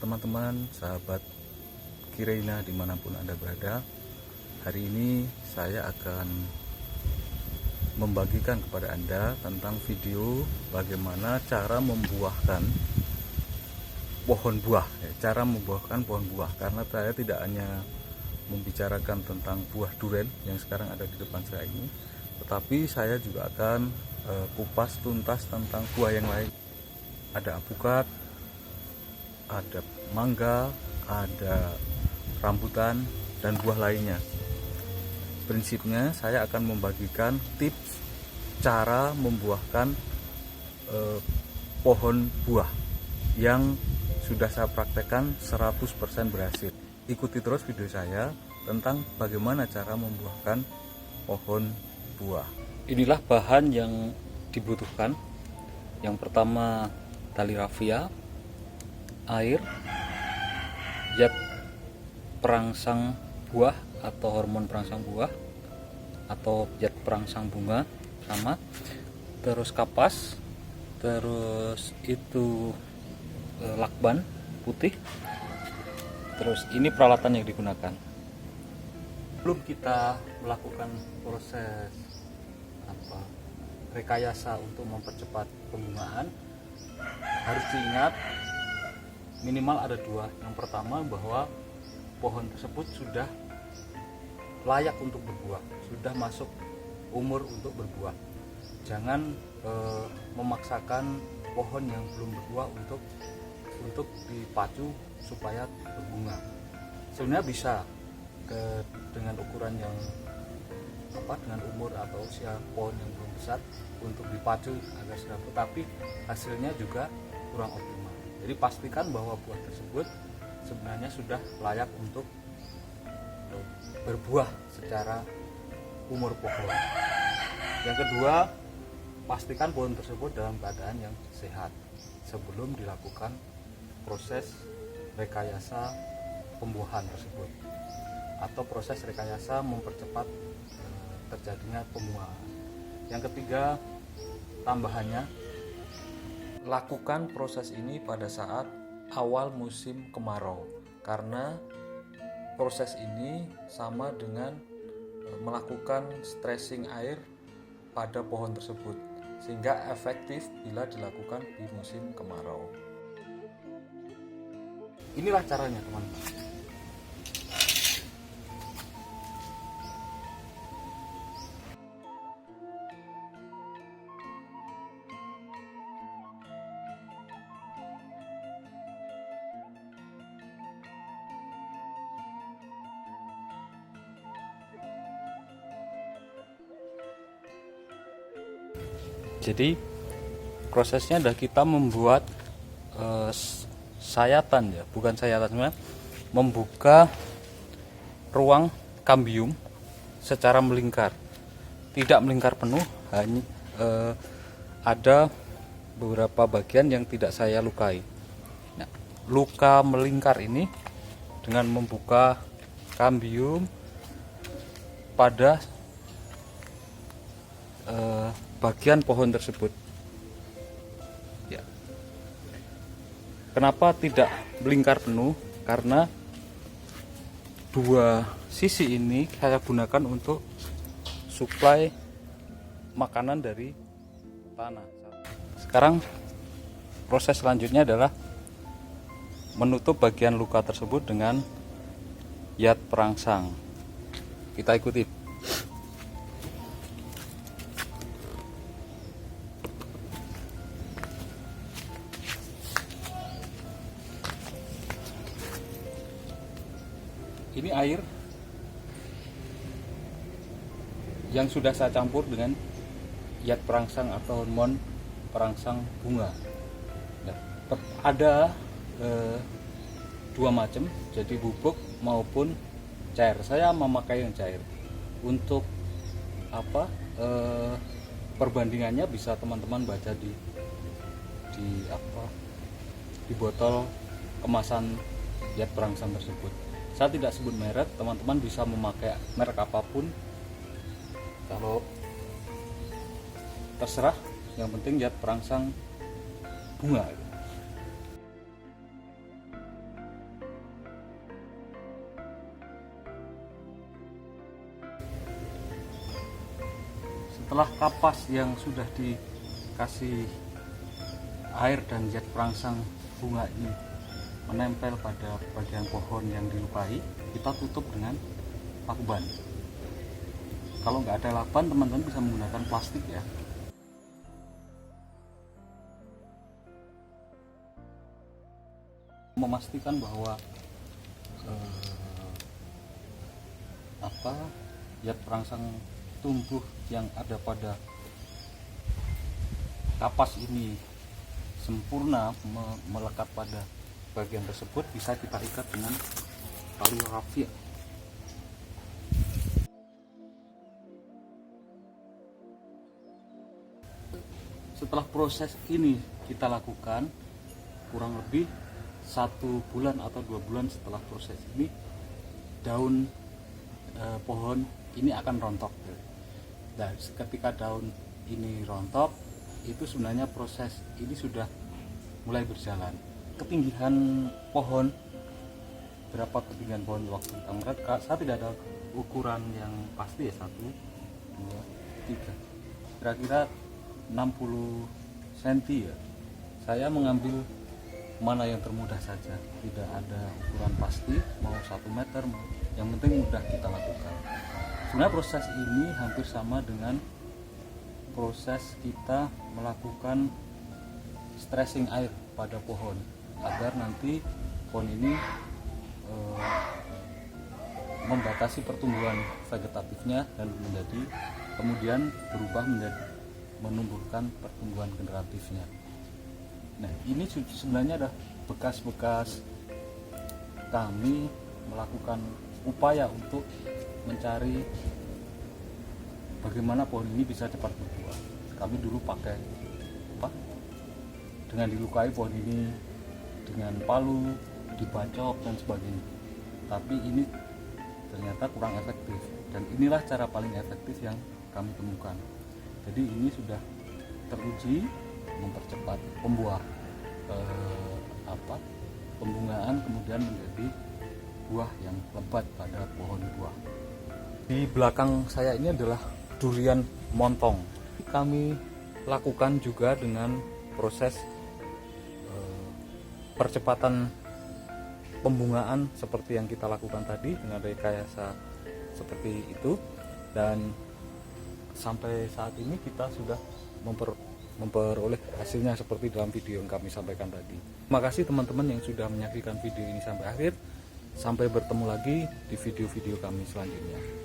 teman-teman, sahabat Kireina dimanapun Anda berada. Hari ini saya akan membagikan kepada Anda tentang video bagaimana cara membuahkan pohon buah, cara membuahkan pohon buah. Karena saya tidak hanya membicarakan tentang buah durian yang sekarang ada di depan saya ini, tetapi saya juga akan kupas tuntas tentang buah yang lain. Ada alpukat, ada mangga, ada rambutan, dan buah lainnya. Prinsipnya saya akan membagikan tips cara membuahkan pohon buah yang sudah saya praktekkan 100% berhasil. Ikuti terus video saya tentang bagaimana cara membuahkan pohon buah. Inilah bahan yang dibutuhkan. Yang pertama tali rafia, air, zat perangsang buah atau hormon perangsang buah atau zat perangsang bunga sama, terus kapas, terus itu lakban putih, terus ini peralatan yang digunakan. Sebelum kita melakukan proses rekayasa untuk mempercepat pembungaan, harus diingat minimal ada dua. Yang pertama bahwa pohon tersebut sudah layak untuk berbuah, sudah masuk umur untuk berbuah. Jangan memaksakan pohon yang belum berbuah untuk dipacu supaya berbunga. Sebenarnya bisa dengan ukuran yang dengan umur atau usia pohon yang belum besar untuk dipacu agar segera, tetapi hasilnya juga kurang optimal. Jadi pastikan bahwa buah tersebut sebenarnya sudah layak untuk berbuah secara umur pohon. Yang kedua, pastikan pohon tersebut dalam keadaan yang sehat sebelum dilakukan proses rekayasa pembuahan tersebut atau proses rekayasa mempercepat terjadinya pembuahan. Yang ketiga, tambahannya, lakukan proses ini pada saat awal musim kemarau, karena proses ini sama dengan melakukan stressing air pada pohon tersebut, sehingga efektif bila dilakukan di musim kemarau. Inilah caranya, teman-teman. Jadi prosesnya adalah kita membuat sayatan, ya, bukan sayatan, sebenarnya membuka ruang kambium secara melingkar, tidak melingkar penuh, hanya ada beberapa bagian yang tidak saya lukai. Nah, luka melingkar ini dengan membuka kambium pada bagian pohon tersebut. Ya. Kenapa tidak melingkar penuh? Karena dua sisi ini saya gunakan untuk suplai makanan dari tanah. Sekarang proses selanjutnya adalah menutup bagian luka tersebut dengan zat perangsang. Kita ikuti. Ini air yang sudah saya campur dengan zat perangsang atau hormon perangsang bunga. Nah, ada dua macam, jadi bubuk maupun cair. Saya memakai yang cair. Untuk perbandingannya bisa teman-teman baca di botol kemasan zat perangsang tersebut. Saya tidak sebut merek, teman-teman bisa memakai merek apapun, kalau terserah, yang penting zat perangsang bunga. setelah kapas yang sudah dikasih air dan zat perangsang bunga ini menempel pada bagian pohon yang dilukai, kita tutup dengan lakban. Kalau nggak ada lakban, teman-teman bisa menggunakan plastik ya. Memastikan bahwa zat perangsang tumbuh yang ada pada kapas ini sempurna melekat pada bagian tersebut, bisa kita ikat dengan tali rafia. Setelah proses ini kita lakukan kurang lebih 1 bulan atau 2 bulan setelah proses ini, daun pohon ini akan rontok. Dan ketika daun ini rontok, itu sebenarnya proses ini sudah mulai berjalan. Ketinggian pohon, berapa ketinggian pohon waktu kita merekam, saya tidak ada ukuran yang pasti ya, 1, 2, 3, kira-kira 60 cm ya. Saya mengambil mana yang termudah saja, tidak ada ukuran pasti, mau 1 meter, yang penting mudah kita lakukan. Sebenarnya proses ini hampir sama dengan proses kita melakukan stressing air pada pohon, agar nanti pohon ini membatasi pertumbuhan vegetatifnya dan kemudian berubah menjadi menumbuhkan pertumbuhan generatifnya. Nah, ini sebenarnya adalah bekas-bekas kami melakukan upaya untuk mencari bagaimana pohon ini bisa cepat berbuah. Kami dulu pakai dengan dilukai pohon ini dengan palu, dibacok dan sebagainya. Tapi ini ternyata kurang efektif, dan inilah cara paling efektif yang kami temukan. Jadi ini sudah teruji mempercepat pembungaan, kemudian menjadi buah yang lebat pada pohon buah. Di belakang saya ini adalah durian montong. Kami lakukan juga dengan proses percepatan pembungaan seperti yang kita lakukan tadi dengan rekayasa seperti itu, dan sampai saat ini kita sudah memperoleh hasilnya seperti dalam video yang kami sampaikan tadi. Terima kasih teman-teman yang sudah menyaksikan video ini sampai akhir. Sampai bertemu lagi di video-video kami selanjutnya.